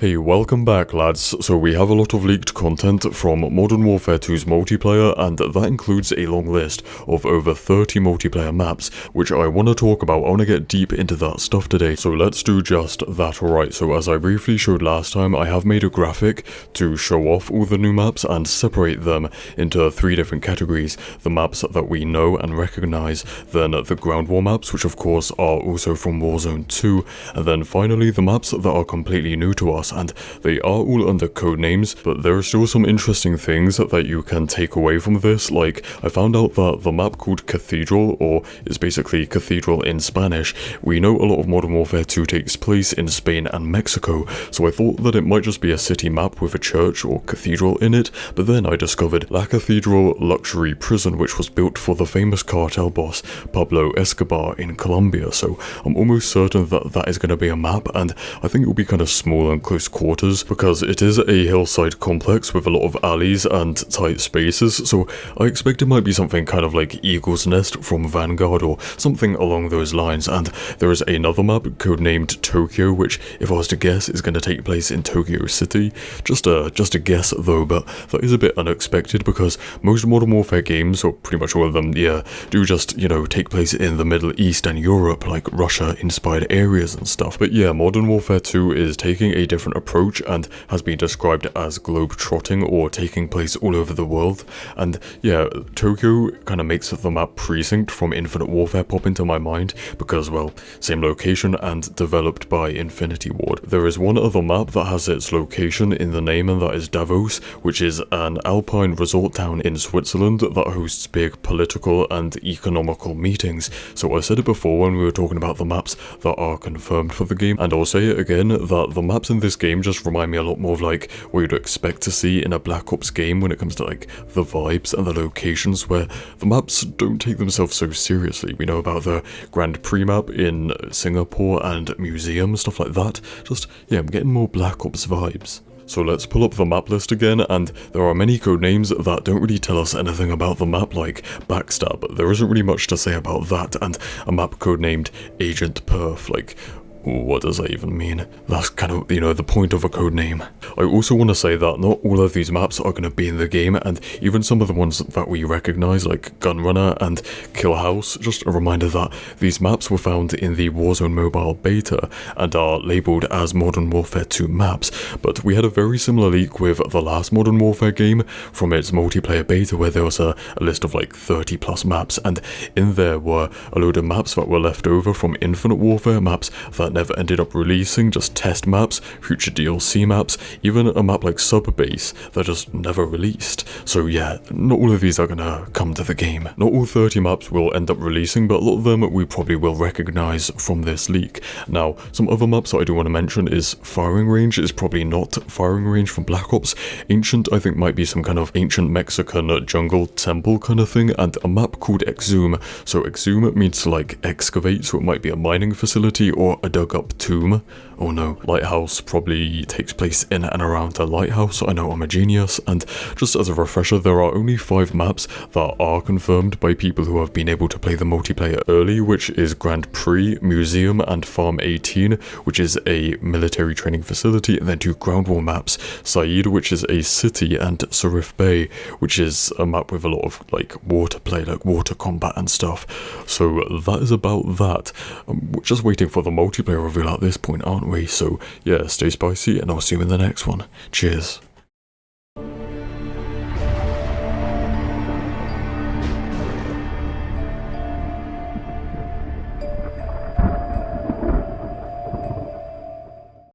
Hey, welcome back lads. So we have a lot of leaked content from Modern Warfare 2's multiplayer, and that includes a long list of over 30 multiplayer maps, which I want to talk about. I want to get deep into that stuff today, so let's do just that. Alright, so as I briefly showed last time, I have made a graphic to show off all the new maps and separate them into 3 different categories: the maps that we know and recognize, then the ground war maps, which of course are also from Warzone 2, and then finally the maps that are completely new to us, and they are all under code names. But there are still some interesting things that you can take away from this. Like, I found out that the map called Cathedral, or is basically Cathedral in Spanish, we know a lot of Modern Warfare 2 takes place in Spain and Mexico, so I thought that it might just be a city map with a church or cathedral in it, but then I discovered La Cathedral Luxury Prison, which was built for the famous cartel boss Pablo Escobar in Colombia, so I'm almost certain that that is going to be a map, and I think it will be kind of small and close quarters because it is a hillside complex with a lot of alleys and tight spaces, so I expect it might be something kind of like Eagle's Nest from Vanguard or something along those lines. And there is another map codenamed Tokyo, which, if I was to guess, is going to take place in Tokyo City. Just a guess though, but that is a bit unexpected because most Modern Warfare games, or pretty much all of them, do just, take place in the Middle East and Europe, like Russia-inspired areas and stuff. But yeah, Modern Warfare 2 is taking a different approach and has been described as globe-trotting or taking place all over the world. And yeah, Tokyo kind of makes the map Precinct from Infinite Warfare pop into my mind because, well, same location and developed by Infinity Ward. There is one other map that has its location in the name, and that is Davos, which is an alpine resort town in Switzerland that hosts big political and economical meetings. So I said it before when we were talking about the maps that are confirmed for the game, and I'll say it again, that the maps in this game just remind me a lot more of like what you'd expect to see in a Black Ops game when it comes to like the vibes and the locations, where the maps don't take themselves so seriously. We know about the Grand Prix map in Singapore and museum, stuff like that. Just, yeah, I'm getting more Black Ops vibes. So let's pull up the map list again, and there are many codenames that don't really tell us anything about the map, like Backstab. There isn't really much to say about that, and a map codenamed Agent Perf, like, what does that even mean? That's kind of, the point of a code name. I also want to say that not all of these maps are going to be in the game, and even some of the ones that we recognize, like Gunrunner and Kill House, just a reminder that these maps were found in the Warzone Mobile Beta and are labeled as Modern Warfare 2 maps. But we had a very similar leak with the last Modern Warfare game from its multiplayer beta, where there was a list of like 30 plus maps, and in there were a load of maps that were left over from Infinite Warfare, maps that never ended up releasing, just test maps, future DLC maps, even a map like Subbase that just never released. So yeah, not all of these are gonna come to the game. Not all 30 maps will end up releasing, but a lot of them we probably will recognize from this leak. Now, some other maps that I do want to mention is Firing Range. Is probably not Firing Range from Black Ops. Ancient, I think, might be some kind of ancient Mexican jungle temple kind of thing, and a map called Exhume. So Exhume means to like excavate, so it might be a mining facility or a dug up tomb. Oh no, Lighthouse probably takes place in and around a lighthouse. I know I'm a genius. And just as a refresher, there are only 5 maps that are confirmed by people who have been able to play the multiplayer early, which is Grand Prix, Museum, and Farm 18, which is a military training facility, and then 2 ground war maps, Said, which is a city, and Surif Bay, which is a map with a lot of like water play, like water combat and stuff. So that is about that. We're just waiting for the multiplayer reveal at this point, aren't we? So yeah, stay spicy, and I'll see you in the next one. Cheers.